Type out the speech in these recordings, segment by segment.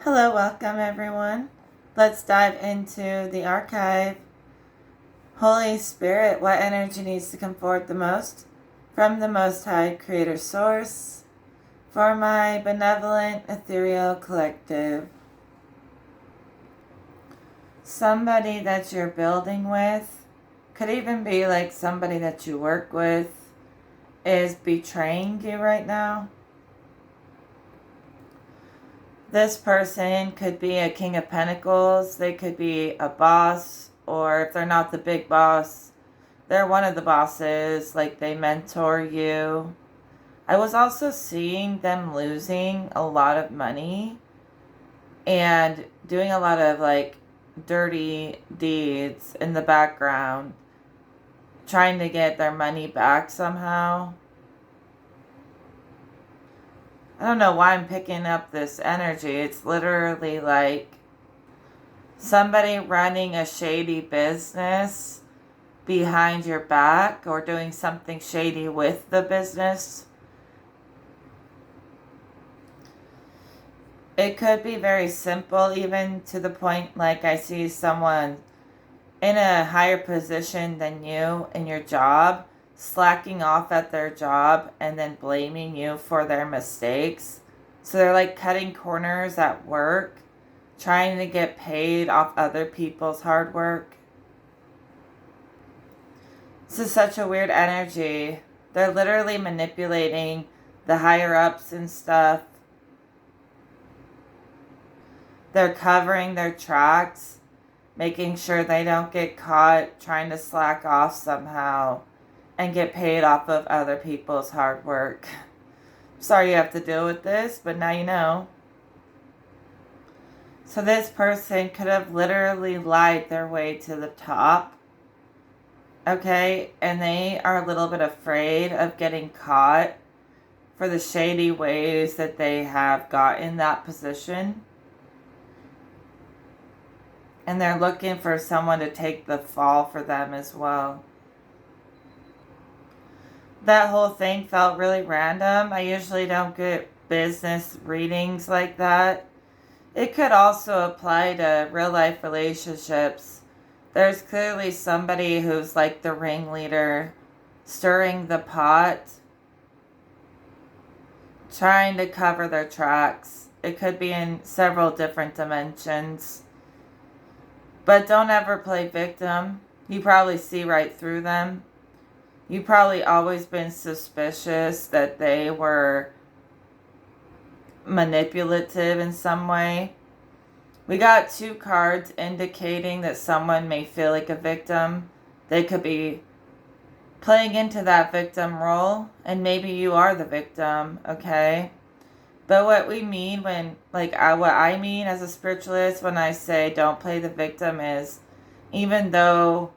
Hello, welcome everyone. Let's dive into the archive. Holy Spirit, what energy needs to come forward the most? From the Most High Creator Source, for my benevolent ethereal collective. Somebody that you're building with, could even be like somebody that you work with, is betraying you right now. This person could be a King of Pentacles. They could be a boss, or if they're not the big boss, they're one of the bosses, like they mentor you. I was also seeing them losing a lot of money and doing a lot of like dirty deeds in the background, trying to get their money back somehow. I don't know why I'm picking up this energy. It's literally like somebody running a shady business behind your back or doing something shady with the business. It could be very simple, even to the point like I see someone in a higher position than you in your job slacking off at their job and then blaming you for their mistakes. So they're like cutting corners at work, trying to get paid off other people's hard work. This is such a weird energy. They're literally manipulating the higher ups and stuff. They're covering their tracks, making sure they don't get caught trying to slack off somehow and get paid off of other people's hard work. Sorry you have to deal with this, but now you know. So this person could have literally lied their way to the top. Okay, and they are a little bit afraid of getting caught for the shady ways that they have got in that position. And they're looking for someone to take the fall for them as well. That whole thing felt really random. I usually don't get business readings like that. It could also apply to real life relationships. There's clearly somebody who's like the ringleader, stirring the pot, trying to cover their tracks. It could be in several different dimensions. But don't ever play victim. You probably see right through them. You've probably always been suspicious that they were manipulative in some way. We got two cards indicating that someone may feel like a victim. They could be playing into that victim role, and maybe you are the victim, okay? But what we mean when, what I mean as a spiritualist when I say don't play the victim is, even though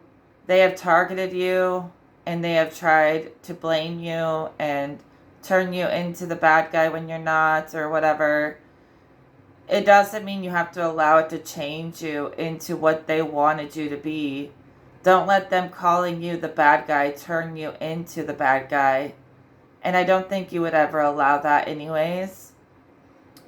they have targeted you and they have tried to blame you and turn you into the bad guy when you're not or whatever, it doesn't mean you have to allow it to change you into what they wanted you to be. Don't let them calling you the bad guy turn you into the bad guy. And I don't think you would ever allow that anyways.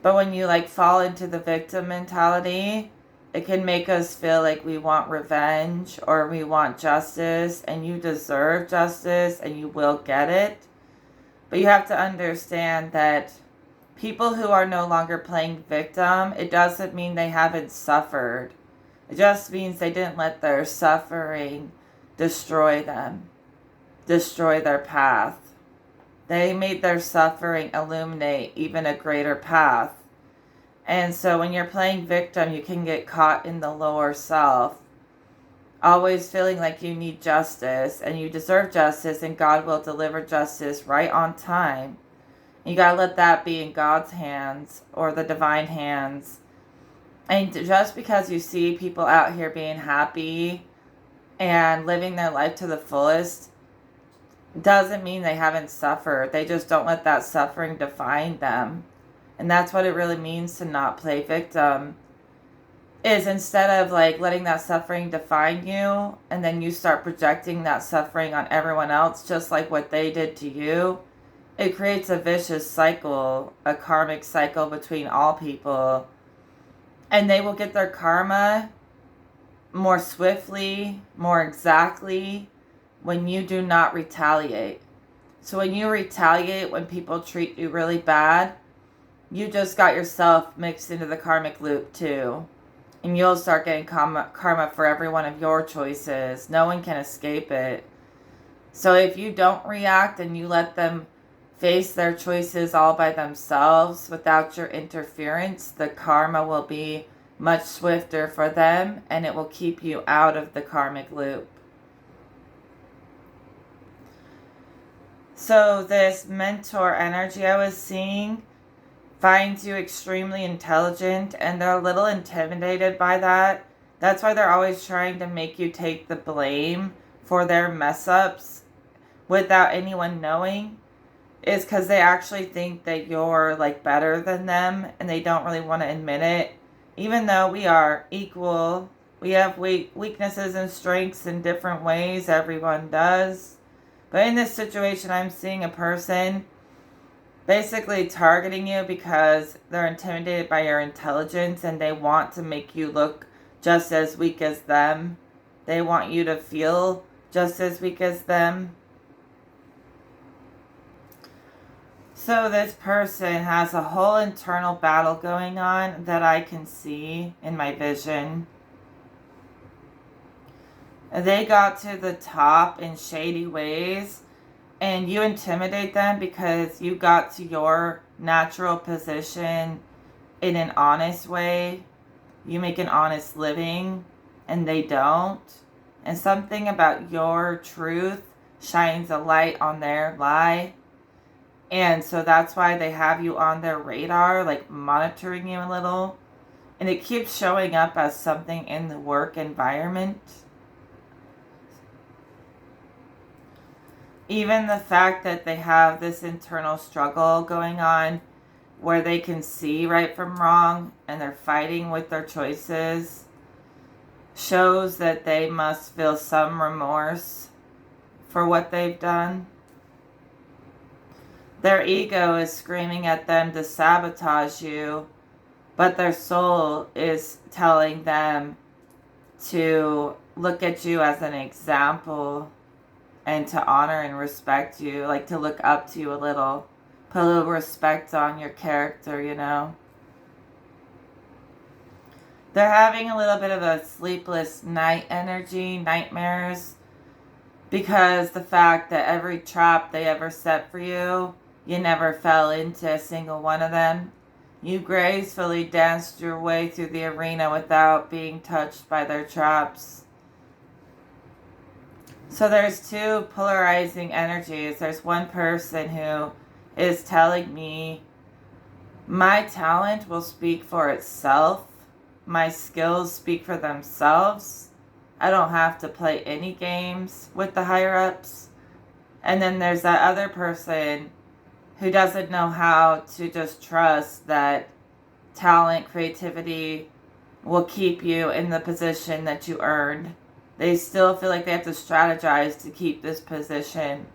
But when you fall into the victim mentality, it can make us feel like we want revenge or we want justice, and you deserve justice and you will get it. But you have to understand that people who are no longer playing victim, it doesn't mean they haven't suffered. It just means they didn't let their suffering destroy them, destroy their path. They made their suffering illuminate even a greater path. And so when you're playing victim, you can get caught in the lower self, always feeling like you need justice and you deserve justice and God will deliver justice right on time. You gotta let that be in God's hands or the divine hands. And just because you see people out here being happy and living their life to the fullest doesn't mean they haven't suffered. They just don't let that suffering define them. And that's what it really means to not play victim. Is instead of letting that suffering define you and then you start projecting that suffering on everyone else just like what they did to you, it creates a vicious cycle, a karmic cycle between all people. And they will get their karma more swiftly, more exactly, when you do not retaliate. So when you retaliate, when people treat you really bad, you just got yourself mixed into the karmic loop too. And you'll start getting karma for every one of your choices. No one can escape it. So if you don't react and you let them face their choices all by themselves without your interference, the karma will be much swifter for them, and it will keep you out of the karmic loop. So this mentor energy I was seeing finds you extremely intelligent, and they're a little intimidated by that. That's why they're always trying to make you take the blame for their mess ups without anyone knowing, is because they actually think that you're like better than them, and they don't really want to admit it. Even though we are equal, we have weaknesses and strengths in different ways. Everyone does. But in this situation, I'm seeing a person basically targeting you because they're intimidated by your intelligence, and they want to make you look just as weak as them. They want you to feel just as weak as them. So this person has a whole internal battle going on that I can see in my vision. They got to the top in shady ways, and you intimidate them because you got to your natural position in an honest way. You make an honest living, and they don't. And something about your truth shines a light on their lie. And so that's why they have you on their radar, like monitoring you a little. And it keeps showing up as something in the work environment. Even the fact that they have this internal struggle going on where they can see right from wrong and they're fighting with their choices shows that they must feel some remorse for what they've done. Their ego is screaming at them to sabotage you, but their soul is telling them to look at you as an example and to honor and respect you, like to look up to you a little. Put a little respect on your character, you know. They're having a little bit of a sleepless night energy, nightmares, because the fact that every trap they ever set for you, you never fell into a single one of them. You gracefully danced your way through the arena without being touched by their traps. So there's two polarizing energies. There's one person who is telling me, my talent will speak for itself. My skills speak for themselves. I don't have to play any games with the higher ups. And then there's that other person who doesn't know how to just trust that talent, creativity will keep you in the position that you earned. They still feel like they have to strategize to keep this position.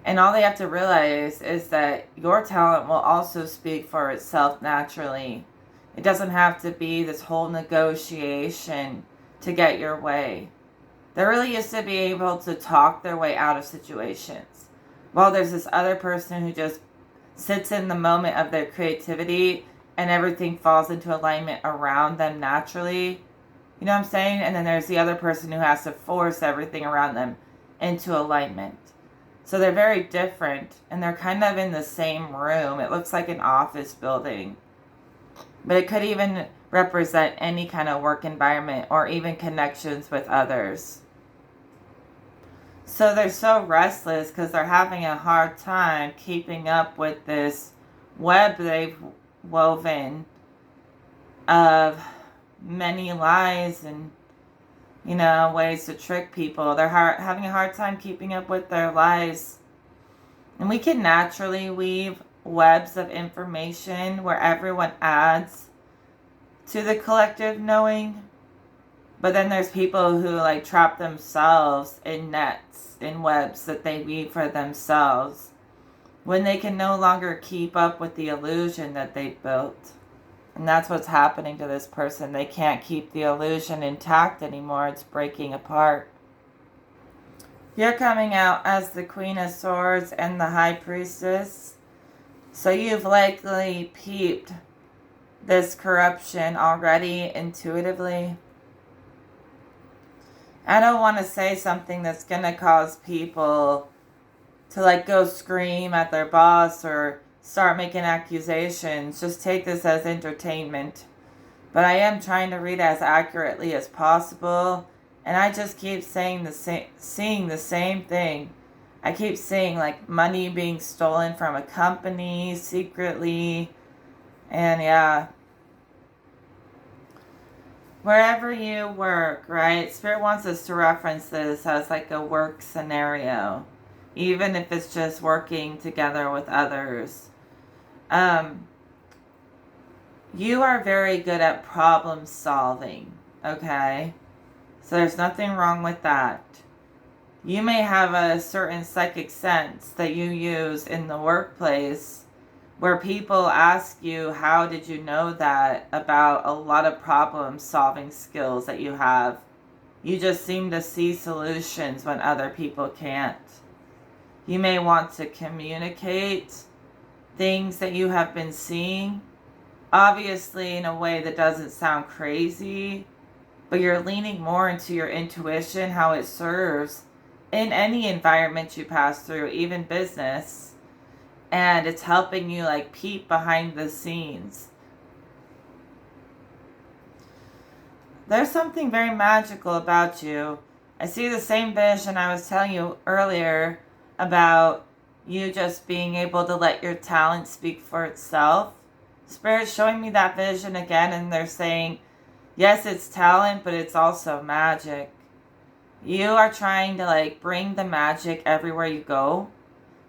And all they have to realize is that your talent will also speak for itself naturally. It doesn't have to be this whole negotiation to get your way. They really used to be able to talk their way out of situations. While there's this other person who just sits in the moment of their creativity and everything falls into alignment around them naturally. You know what I'm saying? And then there's the other person who has to force everything around them into alignment. So they're very different, and they're kind of in the same room. It looks like an office building. But it could even represent any kind of work environment or even connections with others. So they're so restless because they're having a hard time keeping up with this web they've woven of many lies and, you know, ways to trick people. They're having a hard time keeping up with their lies. And we can naturally weave webs of information where everyone adds to the collective knowing. But then there's people who like trap themselves in nets, in webs that they weave for themselves when they can no longer keep up with the illusion that they built. And that's what's happening to this person. They can't keep the illusion intact anymore. It's breaking apart. You're coming out as the Queen of Swords and the High Priestess. So you've likely peeped this corruption already intuitively. I don't want to say something that's going to cause people to like go scream at their boss or start making accusations. Just take this as entertainment. But I am trying to read as accurately as possible. And I just keep seeing the same thing. I keep seeing like money being stolen from a company secretly. And yeah. Wherever you work, right? Spirit wants us to reference this as like a work scenario. Even if it's just working together with others. You are very good at problem solving, okay? So there's nothing wrong with that. You may have a certain psychic sense that you use in the workplace where people ask you, how did you know that, about a lot of problem solving skills that you have. You just seem to see solutions when other people can't. You may want to communicate things that you have been seeing, obviously in a way that doesn't sound crazy, but you're leaning more into your intuition, how it serves in any environment you pass through, even business. And it's helping you like peep behind the scenes. There's something very magical about you. I see the same vision I was telling you earlier about you just being able to let your talent speak for itself. Spirit's showing me that vision again, and they're saying, yes, it's talent, but it's also magic. You are trying to like bring the magic everywhere you go.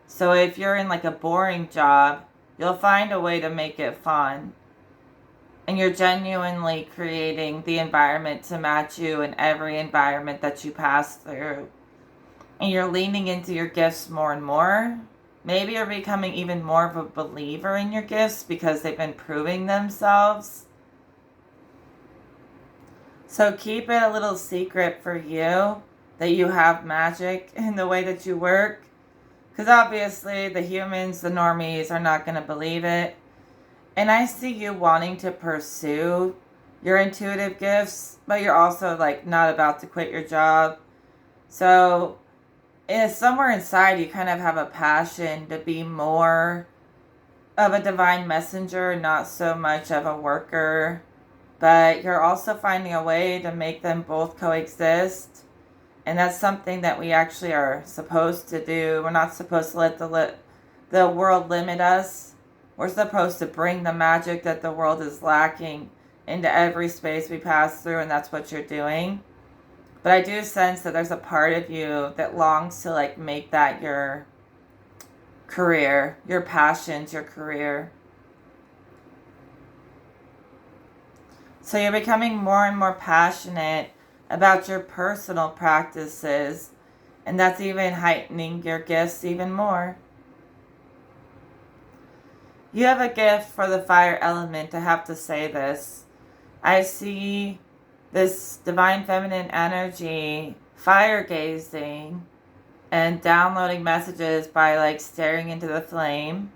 So if you're in like a boring job, you'll find a way to make it fun. And you're genuinely creating the environment to match you in every environment that you pass through. And you're leaning into your gifts more and more. Maybe you're becoming even more of a believer in your gifts because they've been proving themselves. So keep it a little secret for you that you have magic in the way that you work. Because obviously the humans, the normies, are not going to believe it. And I see you wanting to pursue your intuitive gifts, but you're also like not about to quit your job. So somewhere inside you kind of have a passion to be more of a divine messenger, not so much of a worker. But you're also finding a way to make them both coexist. And that's something that we actually are supposed to do. We're not supposed to let the world limit us. We're supposed to bring the magic that the world is lacking into every space we pass through, and that's what you're doing. But I do sense that there's a part of you that longs to like make that your career, your passions, your career. So you're becoming more and more passionate about your personal practices, and that's even heightening your gifts even more. You have a gift for the fire element. I have to say this. I see this divine feminine energy fire gazing and downloading messages by like staring into the flame.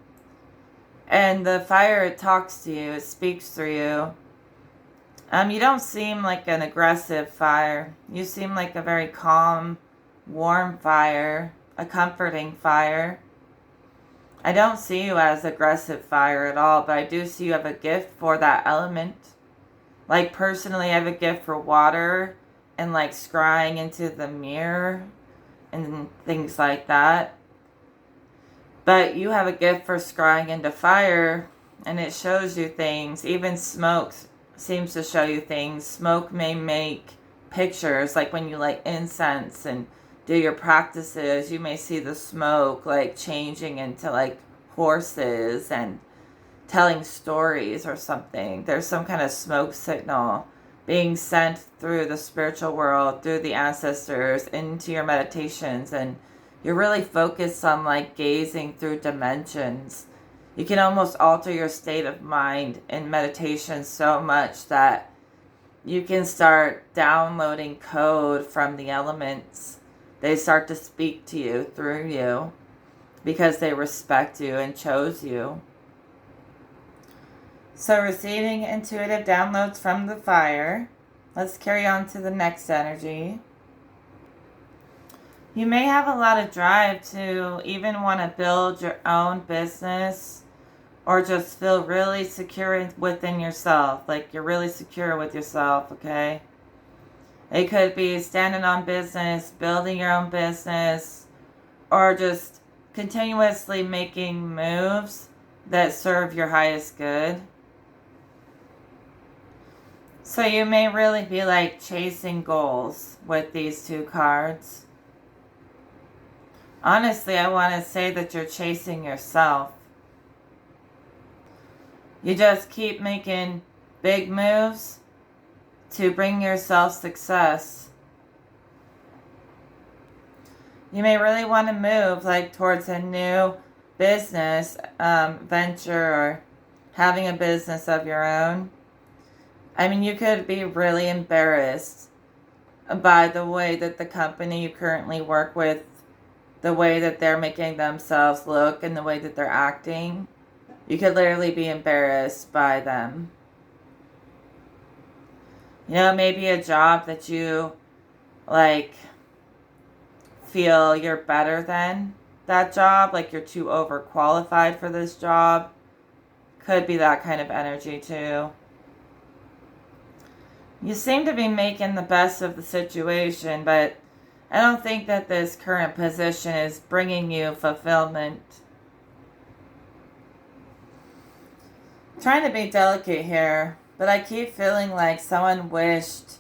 And the fire, it talks to you, it speaks through you. You don't seem like an aggressive fire. You seem like a very calm, warm fire, a comforting fire. I don't see you as aggressive fire at all, but I do see you have a gift for that element. Like personally, I have a gift for water and like scrying into the mirror and things like that. But you have a gift for scrying into fire, and it shows you things. Even smoke seems to show you things. Smoke may make pictures, like when you light incense and do your practices, you may see the smoke like changing into like horses and telling stories or something. There's some kind of smoke signal being sent through the spiritual world, through the ancestors, into your meditations, and you're really focused on like gazing through dimensions. You can almost alter your state of mind in meditation so much that you can start downloading code from the elements. They start to speak to you through you because they respect you and chose you. So receiving intuitive downloads from the fire. Let's carry on to the next energy. You may have a lot of drive to even want to build your own business or just feel really secure within yourself. Like you're really secure with yourself, okay? It could be standing on business, building your own business, or just continuously making moves that serve your highest good. So you may really be like chasing goals with these two cards. Honestly, I want to say that you're chasing yourself. You just keep making big moves to bring yourself success. You may really want to move like towards a new business venture or having a business of your own. I mean, you could be really embarrassed by the way that the company you currently work with, the way that they're making themselves look and the way that they're acting. You could literally be embarrassed by them. You know, maybe a job that you like feel you're better than that job, like you're too overqualified for this job. Could be that kind of energy too. You seem to be making the best of the situation, but I don't think that this current position is bringing you fulfillment. I'm trying to be delicate here, but I keep feeling like someone wished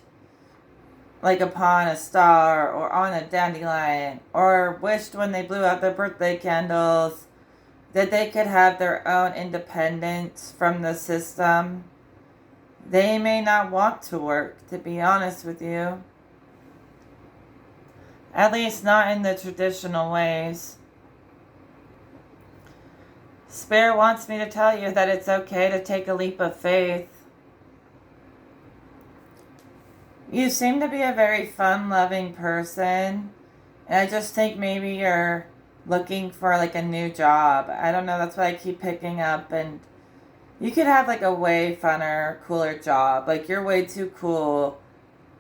like upon a star or on a dandelion, or wished when they blew out their birthday candles that they could have their own independence from the system. They may not want to work, to be honest with you. At least not in the traditional ways. Spirit wants me to tell you that it's okay to take a leap of faith. You seem to be a very fun-loving person. And I just think maybe you're looking for like a new job. I don't know, that's what I keep picking up. And you could have like a way funner, cooler job. Like you're way too cool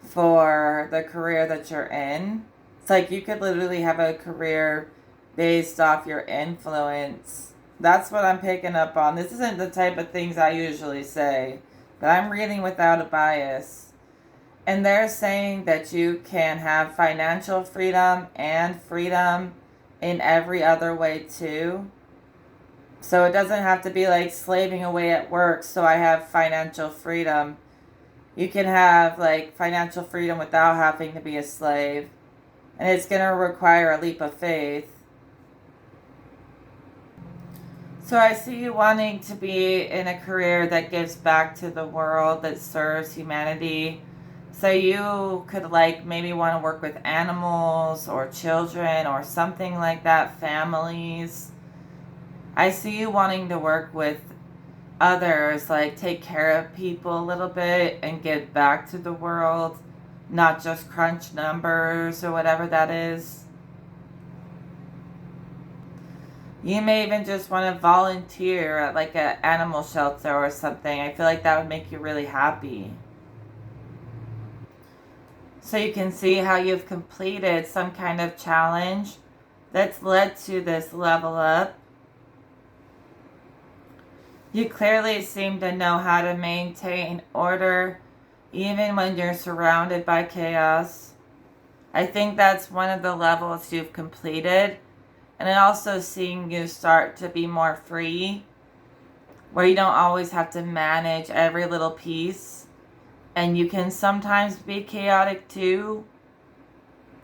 for the career that you're in. It's like you could literally have a career based off your influence. That's what I'm picking up on. This isn't the type of things I usually say, but I'm reading without a bias. And they're saying that you can have financial freedom and freedom in every other way too. So it doesn't have to be like slaving away at work so I have financial freedom. You can have like financial freedom without having to be a slave. And it's going to require a leap of faith. So I see you wanting to be in a career that gives back to the world, that serves humanity. So you could like maybe want to work with animals or children or something like that, families. I see you wanting to work with others, like take care of people a little bit and give back to the world, not just crunch numbers or whatever that is. You may even just want to volunteer at like an animal shelter or something. I feel like that would make you really happy. So you can see how you've completed some kind of challenge that's led to this level up. You clearly seem to know how to maintain order even when you're surrounded by chaos. I think that's one of the levels you've completed. And I also seeing you start to be more free, where you don't always have to manage every little piece. And you can sometimes be chaotic too.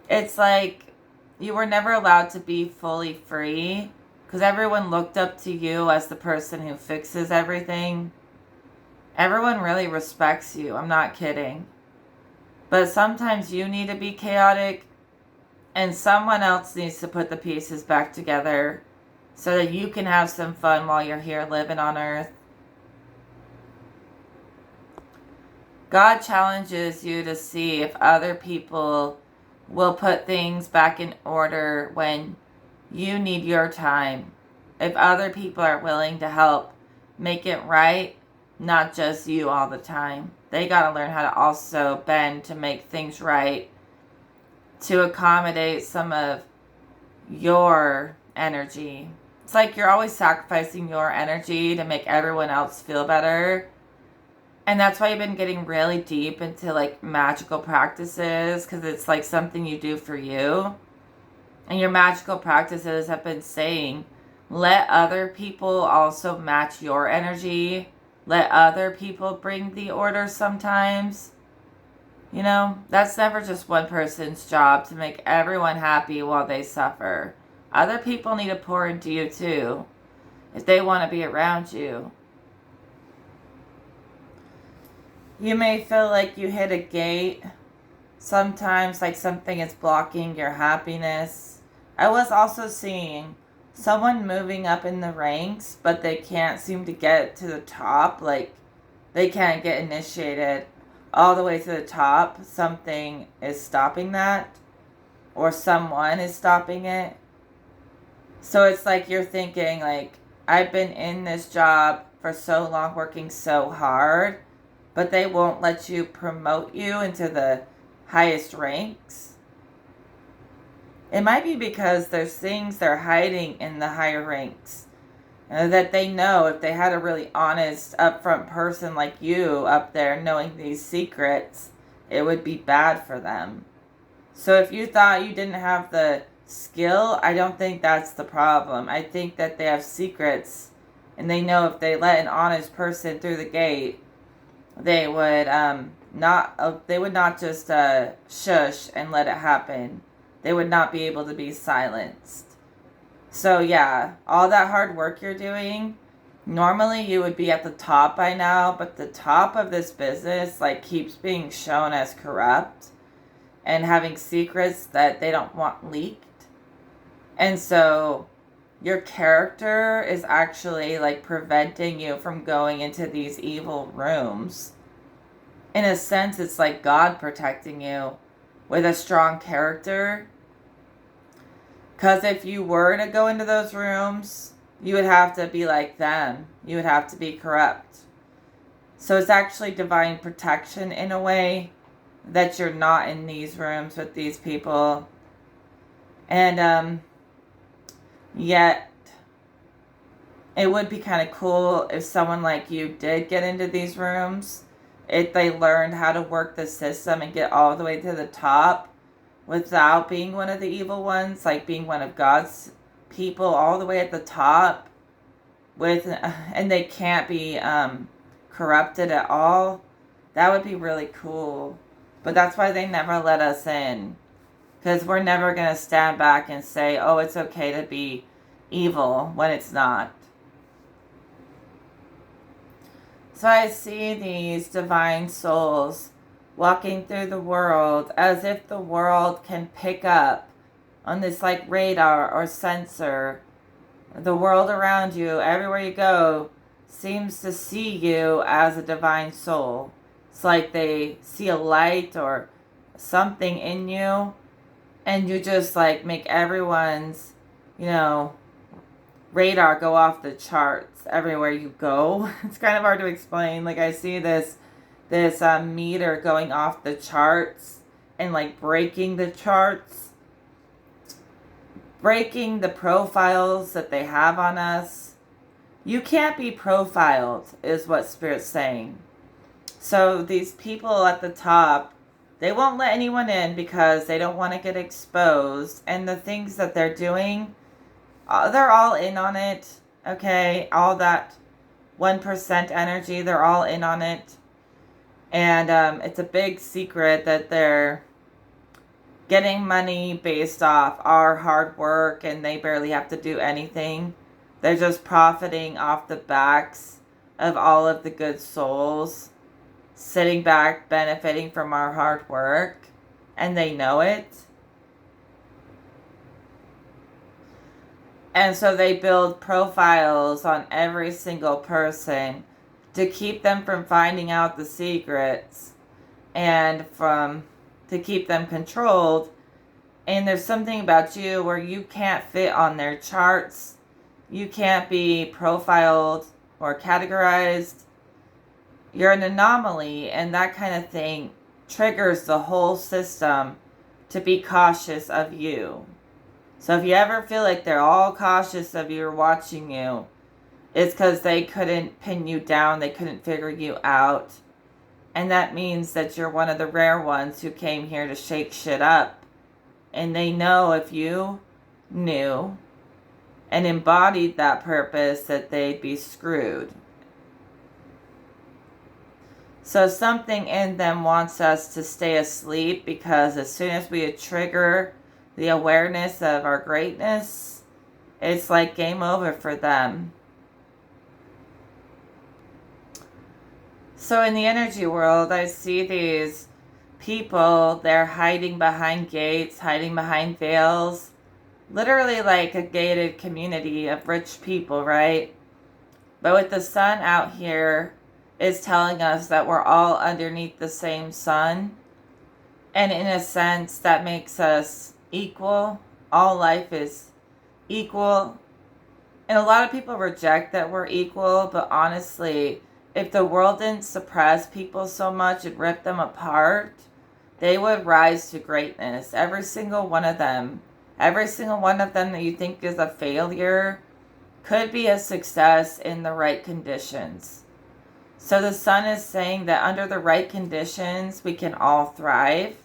It's like you were never allowed to be fully free because everyone looked up to you as the person who fixes everything. Everyone really respects you. I'm not kidding. But sometimes you need to be chaotic and someone else needs to put the pieces back together so that you can have some fun while you're here living on earth. God challenges you to see if other people will put things back in order when you need your time. If other people are willing to help make it right, not just you all the time. They got to learn how to also bend to make things right, to accommodate some of your energy. It's like you're always sacrificing your energy to make everyone else feel better. And that's why you've been getting really deep into like magical practices, because it's like something you do for you. And your magical practices have been saying, let other people also match your energy. Let other people bring the order sometimes. You know, that's never just one person's job to make everyone happy while they suffer. Other people need to pour into you too, if they want to be around you. You may feel like you hit a gate. Sometimes like something is blocking your happiness. I was also seeing someone moving up in the ranks, but they can't seem to get to the top. Like they can't get initiated all the way to the top. Something is stopping that, or someone is stopping it. So it's like you're thinking like, I've been in this job for so long, working so hard, but they won't let you promote you into the highest ranks. It might be because there's things they're hiding in the higher ranks that they know if they had a really honest, upfront person like you up there knowing these secrets, it would be bad for them. So if you thought you didn't have the skill, I don't think that's the problem. I think that they have secrets, and they know if they let an honest person through the gate, they would not just shush and let it happen. They would not be able to be silenced. So yeah, all that hard work you're doing, normally you would be at the top by now, but the top of this business like keeps being shown as corrupt and having secrets that they don't want leaked. And so your character is actually like preventing you from going into these evil rooms. In a sense, it's like God protecting you with a strong character. Because if you were to go into those rooms, you would have to be like them. You would have to be corrupt. So it's actually divine protection in a way that you're not in these rooms with these people. And yet, it would be kind of cool if someone like you did get into these rooms, if they learned how to work the system and get all the way to the top without being one of the evil ones, like being one of God's people all the way at the top, and they can't be corrupted at all. That would be really cool. But that's why they never let us in, because we're never going to stand back and say, oh, it's okay to be evil when it's not. So I see these divine souls walking through the world as if the world can pick up on this like radar or sensor. The world around you, everywhere you go, seems to see you as a divine soul. It's like they see a light or something in you, and you just like make everyone's, radar go off the charts everywhere you go. It's kind of hard to explain. Like I see this meter going off the charts and like breaking the charts, breaking the profiles that they have on us. You can't be profiled is what Spirit's saying. So these people at the top, they won't let anyone in because they don't want to get exposed. And the things that they're doing, they're all in on it. Okay, all that 1% energy, they're all in on it. And it's a big secret that they're getting money based off our hard work, and they barely have to do anything. They're just profiting off the backs of all of the good souls, sitting back, benefiting from our hard work, and they know it. And so they build profiles on every single person to keep them from finding out the secrets and to keep them controlled. And there's something about you where you can't fit on their charts. You can't be profiled or categorized. You're an anomaly, and that kind of thing triggers the whole system to be cautious of you. So if you ever feel like they're all cautious of you or watching you, it's because they couldn't pin you down, they couldn't figure you out. And that means that you're one of the rare ones who came here to shake shit up. And they know if you knew and embodied that purpose that they'd be screwed. So something in them wants us to stay asleep, because as soon as we trigger the awareness of our greatness, it's like game over for them. So in the energy world, I see these people, they're hiding behind gates, hiding behind veils, literally like a gated community of rich people, right? But with the sun out here, is telling us that we're all underneath the same sun. And in a sense, that makes us equal. All life is equal. And a lot of people reject that we're equal, but honestly, if the world didn't suppress people so much and rip them apart, they would rise to greatness. Every single one of them that you think is a failure could be a success in the right conditions. So the sun is saying that under the right conditions, we can all thrive.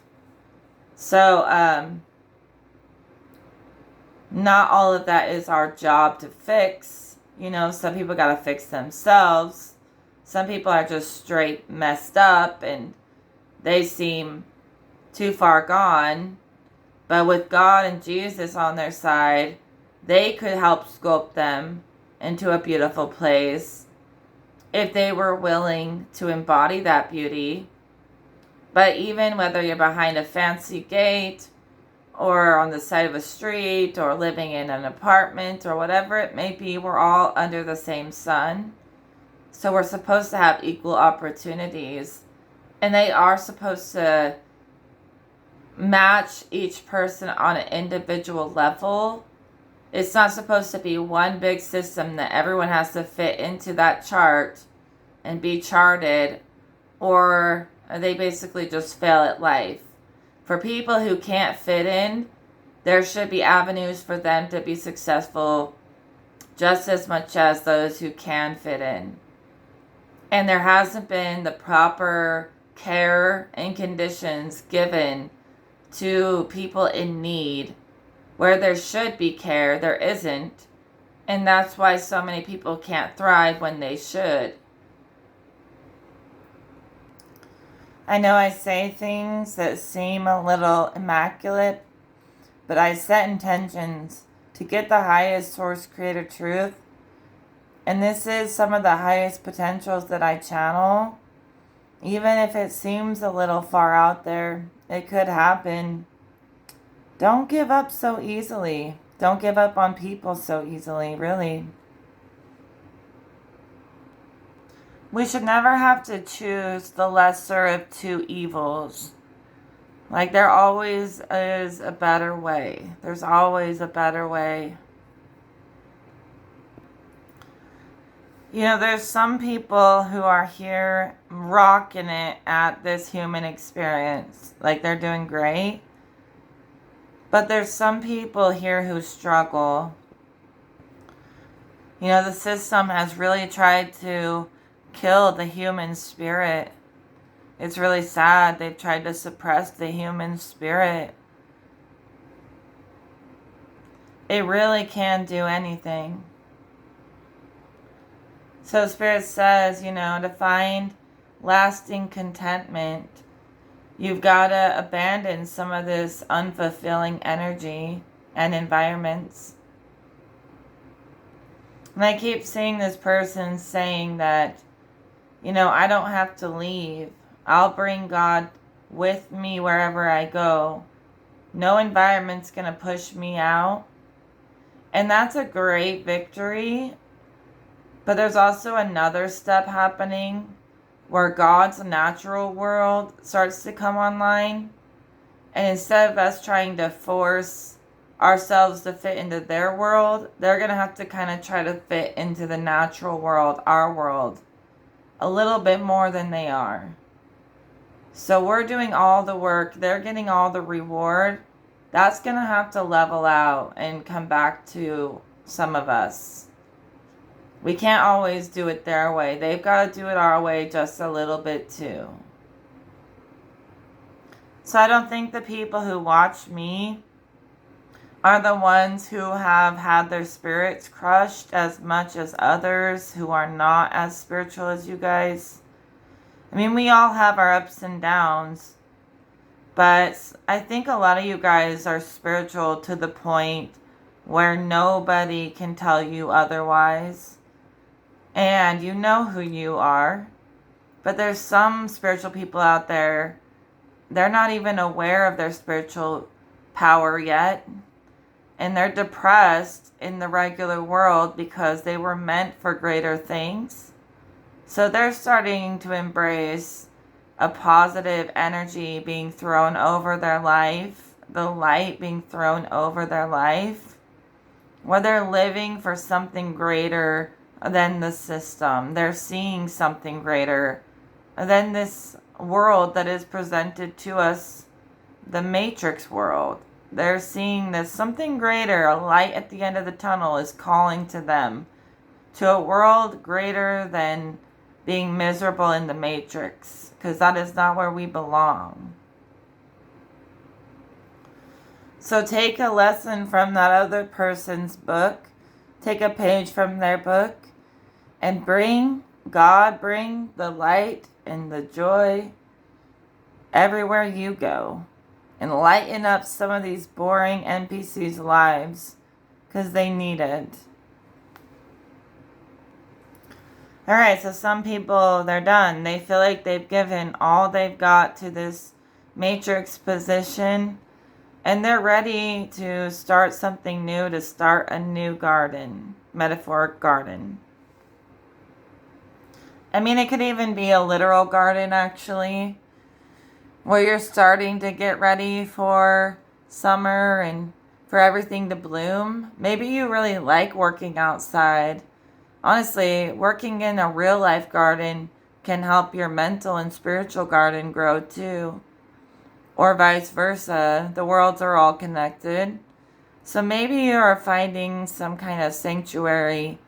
So not all of that is our job to fix. You know, some people got to fix themselves. Some people are just straight messed up and they seem too far gone. But with God and Jesus on their side, they could help sculpt them into a beautiful place if they were willing to embody that beauty. But even whether you're behind a fancy gate or on the side of a street or living in an apartment or whatever it may be, we're all under the same sun. So we're supposed to have equal opportunities. And they are supposed to match each person on an individual level. It's not supposed to be one big system that everyone has to fit into that chart and be charted, or they basically just fail at life. For people who can't fit in, there should be avenues for them to be successful just as much as those who can fit in. And there hasn't been the proper care and conditions given to people in need. Where there should be care, there isn't. And that's why so many people can't thrive when they should. I know I say things that seem a little immaculate, but I set intentions to get the highest source creator truth. And this is some of the highest potentials that I channel. Even if it seems a little far out there, it could happen. Don't give up so easily. Don't give up on people so easily, really. We should never have to choose the lesser of two evils. Like, there always is a better way. There's always a better way. You know, there's some people who are here rocking it at this human experience. Like, they're doing great. But there's some people here who struggle. You know, the system has really tried to kill the human spirit. It's really sad. They've tried to suppress the human spirit. It really can do anything. So Spirit says, you know, to find lasting contentment, you've got to abandon some of this unfulfilling energy and environments. And I keep seeing this person saying that, you know, I don't have to leave. I'll bring God with me wherever I go. No environment's going to push me out. And that's a great victory. But there's also another step happening where God's natural world starts to come online. And instead of us trying to force ourselves to fit into their world, they're going to have to kind of try to fit into the natural world, our world, a little bit more than they are. So we're doing all the work. They're getting all the reward. That's going to have to level out and come back to some of us. We can't always do it their way. They've got to do it our way just a little bit too. So I don't think the people who watch me are the ones who have had their spirits crushed as much as others who are not as spiritual as you guys. I mean, we all have our ups and downs, but I think a lot of you guys are spiritual to the point where nobody can tell you otherwise. And you know who you are. But there's some spiritual people out there, they're not even aware of their spiritual power yet. And they're depressed in the regular world because they were meant for greater things. So they're starting to embrace a positive energy being thrown over their life, the light being thrown over their life, where they're living for something greater than the system. They're seeing something greater than this world that is presented to us, the Matrix world. They're seeing this something greater, a light at the end of the tunnel is calling to them to a world greater than being miserable in the Matrix, because that is not where we belong. So take a lesson from that other person's book, take a page from their book, and bring the light and the joy everywhere you go. And lighten up some of these boring NPCs' lives, because they need it. Alright, so some people, they're done. They feel like they've given all they've got to this Matrix position, and they're ready to start something new, to start a new garden, metaphoric garden. I mean, it could even be a literal garden, actually, where you're starting to get ready for summer and for everything to bloom. Maybe you really like working outside. Honestly, working in a real life garden can help your mental and spiritual garden grow too. Or vice versa. The worlds are all connected. So maybe you are finding some kind of sanctuary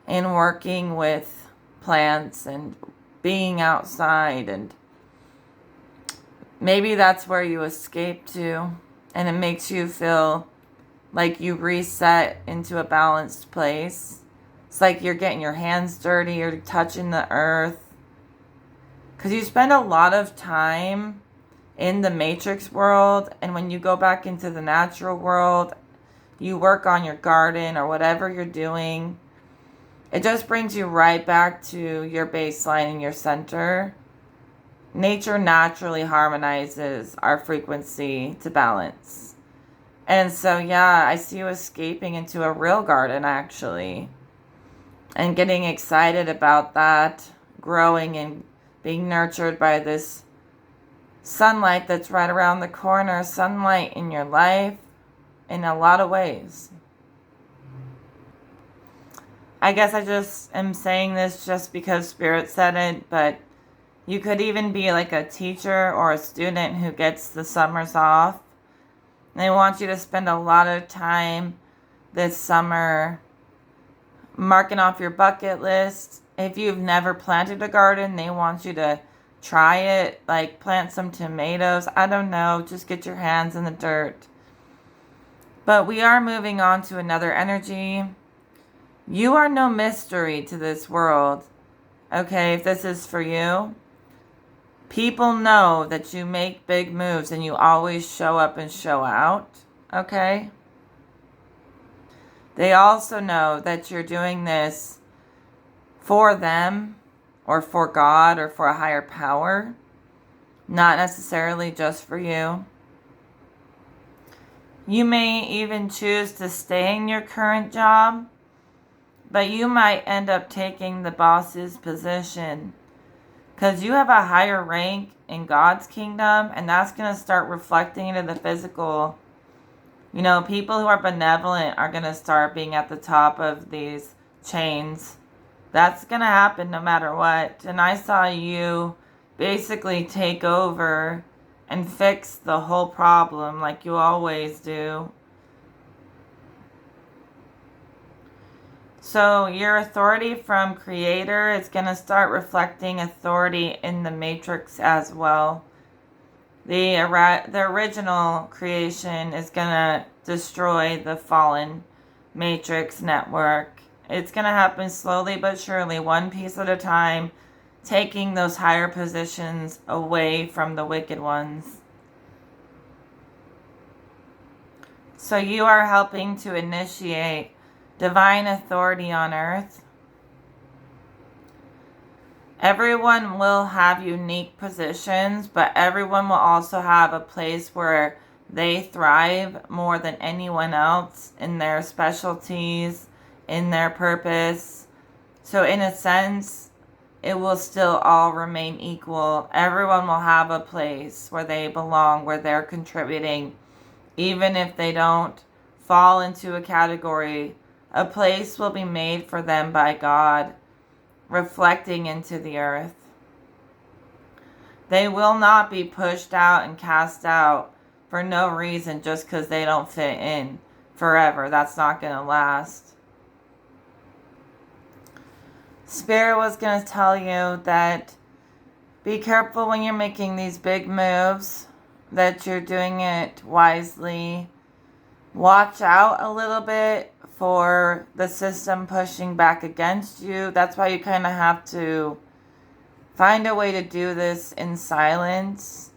in working with plants and being outside, and maybe that's where you escape to, and it makes you feel like you reset into a balanced place. It's like you're getting your hands dirty, you're touching the earth. Because you spend a lot of time in the Matrix world, and when you go back into the natural world, you work on your garden or whatever you're doing. It just brings you right back to your baseline and your center. Nature naturally harmonizes our frequency to balance. And so, yeah, I see you escaping into a real garden, actually. And getting excited about that, growing and being nurtured by this sunlight that's right around the corner, sunlight in your life in a lot of ways. I guess I just am saying this just because Spirit said it, but you could even be like a teacher or a student who gets the summers off. They want you to spend a lot of time this summer marking off your bucket list. If you've never planted a garden, they want you to try it, like plant some tomatoes. I don't know, just get your hands in the dirt. But we are moving on to another energy. You are no mystery to this world. Okay, if this is for you. People know that you make big moves and you always show up and show out. Okay? They also know that you're doing this for them or for God or for a higher power, not necessarily just for you. You may even choose to stay in your current job, but you might end up taking the boss's position because you have a higher rank in God's kingdom, and that's going to start reflecting into the physical. You know, people who are benevolent are going to start being at the top of these chains. That's going to happen no matter what. And I saw you basically take over and fix the whole problem like you always do. So your authority from Creator is going to start reflecting authority in the Matrix as well. The original creation is going to destroy the fallen Matrix network. It's going to happen slowly but surely, one piece at a time, taking those higher positions away from the wicked ones. So you are helping to initiate divine authority on earth. Everyone will have unique positions, but everyone will also have a place where they thrive more than anyone else in their specialties, in their purpose. So in a sense, it will still all remain equal. Everyone will have a place where they belong, where they're contributing. Even if they don't fall into a category, a place will be made for them by God, reflecting into the earth. They will not be pushed out and cast out for no reason just because they don't fit in forever. That's not going to last. Spirit was going to tell you that be careful when you're making these big moves, that you're doing it wisely. Watch out a little bit for the system pushing back against you. That's why you kind of have to find a way to do this in silence.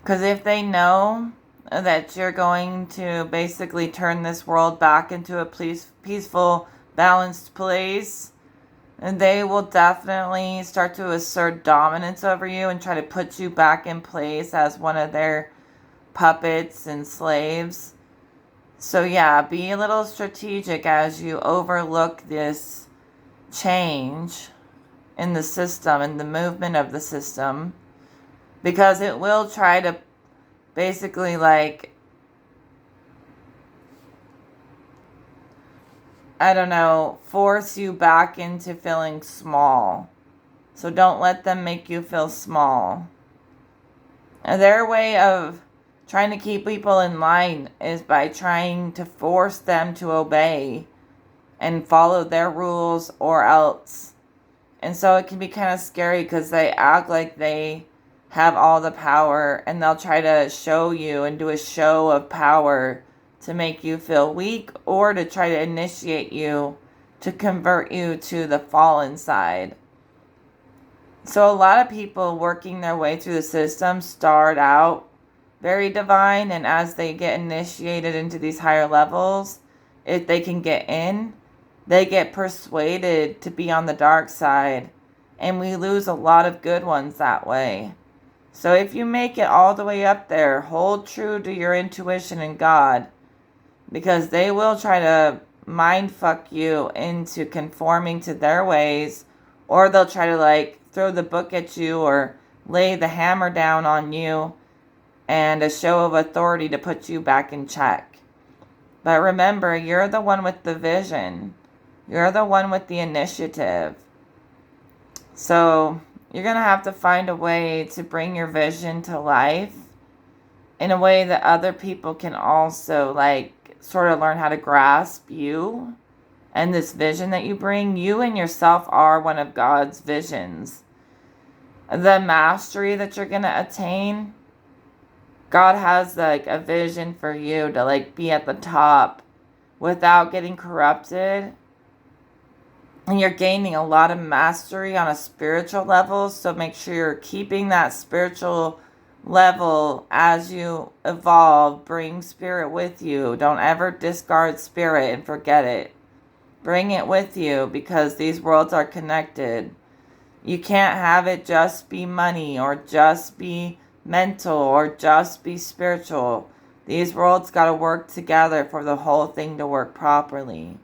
Because if they know that you're going to basically turn this world back into a peaceful, balanced place, and they will definitely start to assert dominance over you and try to put you back in place as one of their puppets and slaves. So yeah, be a little strategic as you overlook this change in the system and the movement of the system, because it will try to basically force you back into feeling small. So don't let them make you feel small. And their way of trying to keep people in line is by trying to force them to obey and follow their rules or else. And so it can be kind of scary because they act like they have all the power, and they'll try to show you and do a show of power to make you feel weak or to try to initiate you to convert you to the fallen side. So a lot of people working their way through the system start out very divine, and as they get initiated into these higher levels, if they can get in, they get persuaded to be on the dark side, and we lose a lot of good ones that way. So if you make it all the way up there, hold true to your intuition and God, because they will try to mind fuck you into conforming to their ways, or they'll try to throw the book at you or lay the hammer down on you and a show of authority to put you back in check. But remember, you're the one with the vision. You're the one with the initiative. So you're going to have to find a way to bring your vision to life in a way that other people can also sort of learn how to grasp you and this vision that you bring. You and yourself are one of God's visions. The mastery that you're going to attain, God has a vision for you to be at the top without getting corrupted. And you're gaining a lot of mastery on a spiritual level, so make sure you're keeping that spiritual level as you evolve. Bring spirit with you. Don't ever discard spirit and forget it. Bring it with you, because these worlds are connected. You can't have it just be money or just be mental or just be spiritual. These worlds got to work together for the whole thing to work properly.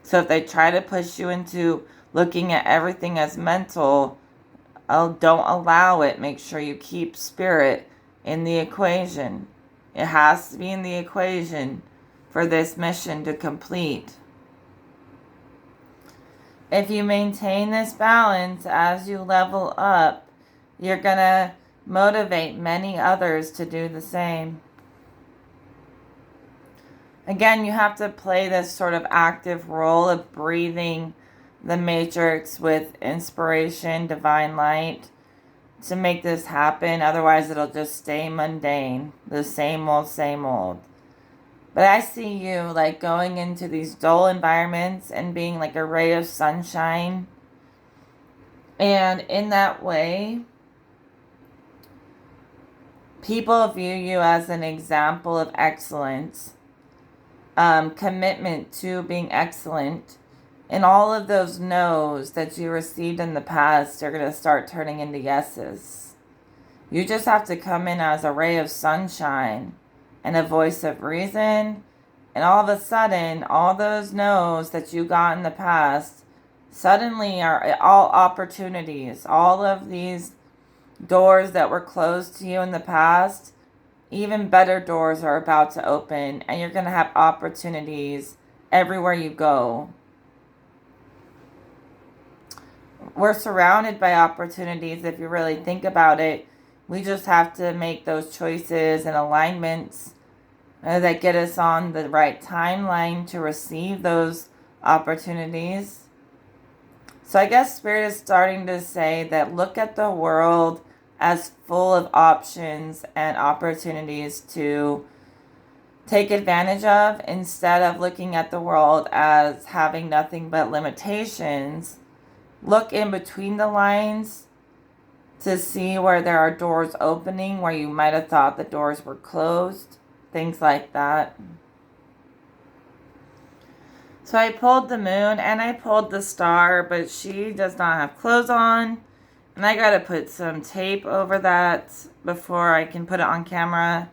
So if they try to push you into looking at everything as mental, don't allow it. Make sure you keep spirit in the equation. It has to be in the equation for this mission to complete. If you maintain this balance as you level up, you're going to motivate many others to do the same. Again, you have to play this sort of active role of breathing the matrix with inspiration, divine light, to make this happen. Otherwise, it'll just stay mundane, the same old, same old. But I see you like going into these dull environments and being like a ray of sunshine. And in that way, people view you as an example of excellence, commitment to being excellent. And all of those no's that you received in the past are going to start turning into yeses. You just have to come in as a ray of sunshine and a voice of reason. And all of a sudden, all those no's that you got in the past suddenly are all opportunities. All of these doors that were closed to you in the past, even better doors are about to open. And you're going to have opportunities everywhere you go. We're surrounded by opportunities if you really think about it. We just have to make those choices and alignments that get us on the right timeline to receive those opportunities. So I guess Spirit is starting to say that look at the world as full of options and opportunities to take advantage of, instead of looking at the world as having nothing but limitations. Look in between the lines to see where there are doors opening, where you might have thought the doors were closed, things like that. So I pulled the moon and I pulled the star, but she does not have clothes on. And I gotta put some tape over that before I can put it on camera.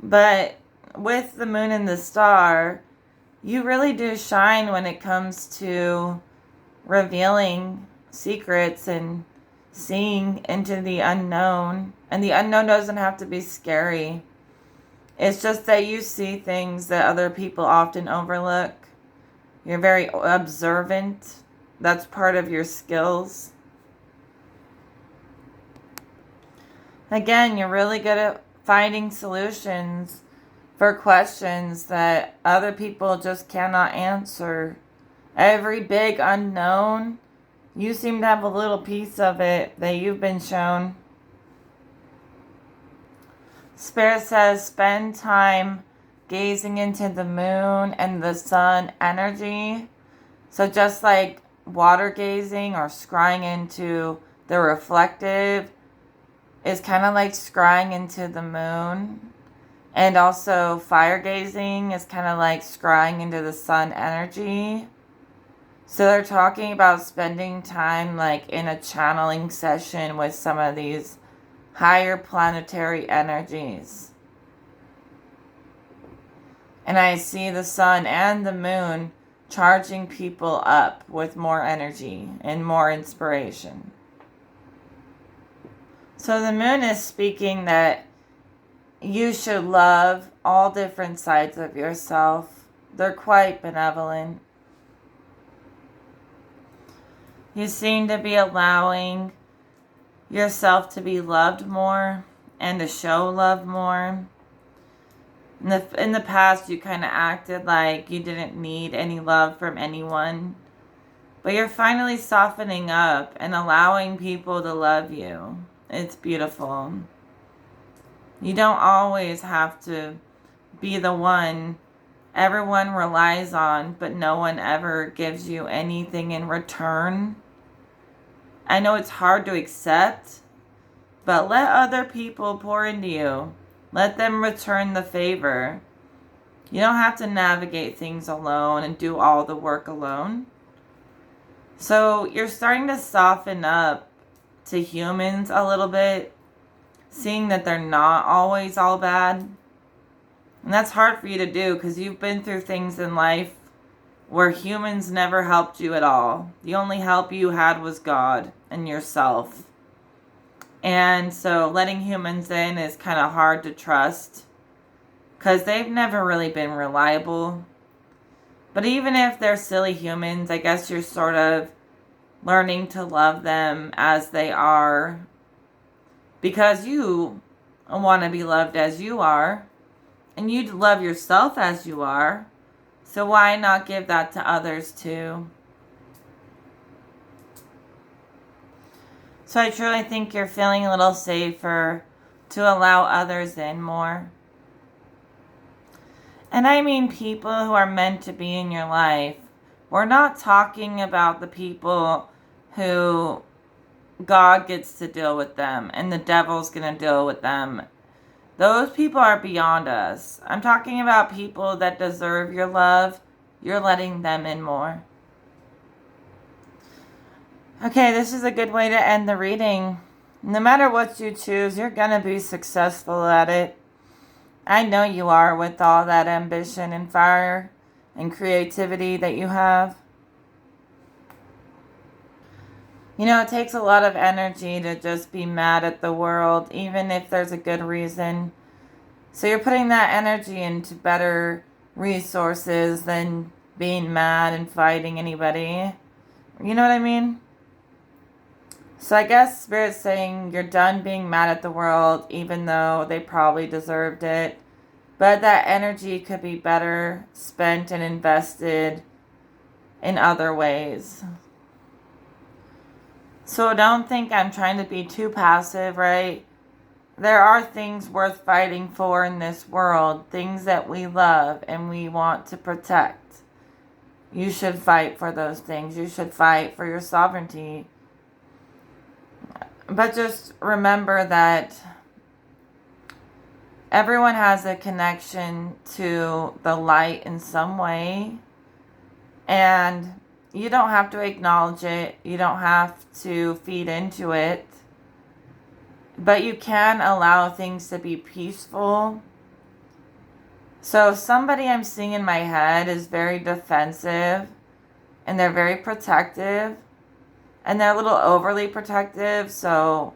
But with the moon and the star, you really do shine when it comes to revealing secrets and seeing into the unknown. And the unknown doesn't have to be scary. It's just that you see things that other people often overlook. You're very observant. That's part of your skills. Again, you're really good at finding solutions for questions that other people just cannot answer. Every big unknown, you seem to have a little piece of it that you've been shown. Spirit says spend time gazing into the moon and the sun energy. So just like water gazing or scrying into the reflective is kind of like scrying into the moon. And also fire gazing is kind of like scrying into the sun energy. So they're talking about spending time like in a channeling session with some of these higher planetary energies. And I see the sun and the moon charging people up with more energy and more inspiration. So the moon is speaking that you should love all different sides of yourself. They're quite benevolent. You seem to be allowing yourself to be loved more and to show love more. In the past, you kind of acted like you didn't need any love from anyone. But you're finally softening up and allowing people to love you. It's beautiful. You don't always have to be the one everyone relies on, but no one ever gives you anything in return. I know it's hard to accept, but let other people pour into you. Let them return the favor. You don't have to navigate things alone and do all the work alone. So you're starting to soften up to humans a little bit, seeing that they're not always all bad. And that's hard for you to do because you've been through things in life where humans never helped you at all. The only help you had was God and yourself. And so letting humans in is kind of hard to trust because they've never really been reliable. But even if they're silly humans, I guess you're sort of learning to love them as they are because you want to be loved as you are, and you love yourself as you are. So why not give that to others too? So I truly think you're feeling a little safer to allow others in more. And I mean people who are meant to be in your life. We're not talking about the people who God gets to deal with them and the devil's going to deal with them. Those people are beyond us. I'm talking about people that deserve your love. You're letting them in more. Okay, this is a good way to end the reading. No matter what you choose, you're going to be successful at it. I know you are with all that ambition and fire and creativity that you have. You know, it takes a lot of energy to just be mad at the world, even if there's a good reason. So you're putting that energy into better resources than being mad and fighting anybody. You know what I mean? So I guess Spirit's saying you're done being mad at the world, even though they probably deserved it. But that energy could be better spent and invested in other ways. So don't think I'm trying to be too passive, right? There are things worth fighting for in this world, things that we love and we want to protect. You should fight for those things. You should fight for your sovereignty. But just remember that everyone has a connection to the light in some way. And you don't have to acknowledge it. You don't have to feed into it. But you can allow things to be peaceful. So somebody I'm seeing in my head is very defensive. And they're very protective. And they're a little overly protective. So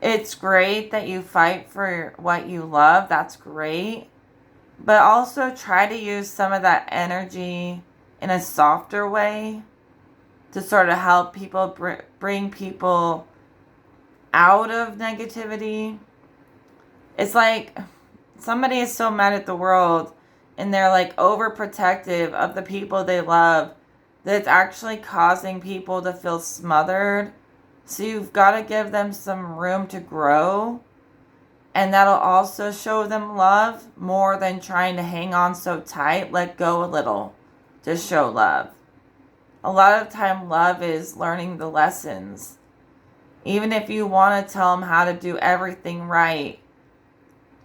it's great that you fight for what you love. That's great. But also try to use some of that energy in a softer way to sort of help people, bring people out of negativity. It's like somebody is so mad at the world and they're like overprotective of the people they love that it's actually causing people to feel smothered. So you've got to give them some room to grow. And that'll also show them love more than trying to hang on so tight. Let go a little to show love. A lot of time love is learning the lessons. Even if you want to tell them how to do everything right,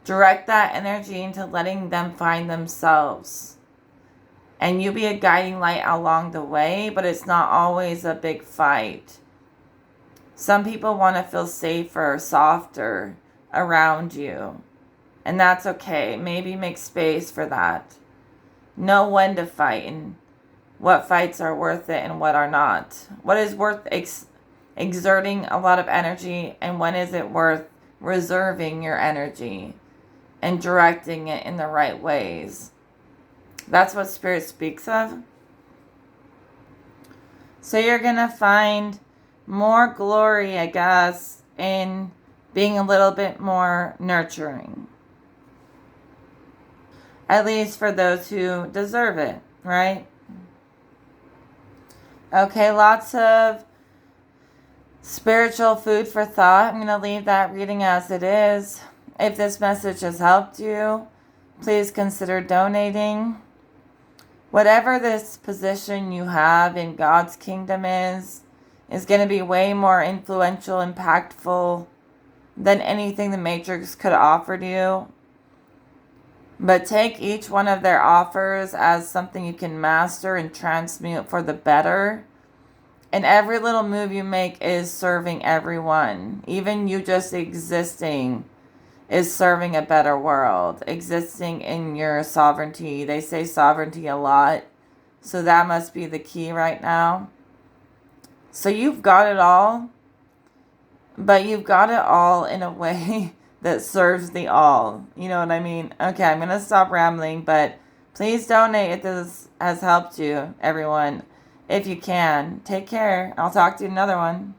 direct that energy into letting them find themselves. And you be a guiding light along the way, but it's not always a big fight. Some people want to feel safer, softer around you. And that's okay. Maybe make space for that. Know when to fight and what fights are worth it and what are not. What is worth exerting a lot of energy and when is it worth reserving your energy and directing it in the right ways. That's what Spirit speaks of. So you're going to find more glory, I guess, in being a little bit more nurturing. At least for those who deserve it, right? Okay, lots of spiritual food for thought. I'm going to leave that reading as it is. If this message has helped you, please consider donating. Whatever this position you have in God's kingdom is going to be way more influential, impactful than anything the Matrix could offer to you. But take each one of their offers as something you can master and transmute for the better. And every little move you make is serving everyone. Even you just existing is serving a better world, existing in your sovereignty. They say sovereignty a lot, so that must be the key right now. So you've got it all, but you've got it all in a way that serves the all. You know what I mean? Okay, I'm going to stop rambling, but please donate if this has helped you, everyone. If you can. Take care. I'll talk to you in another one.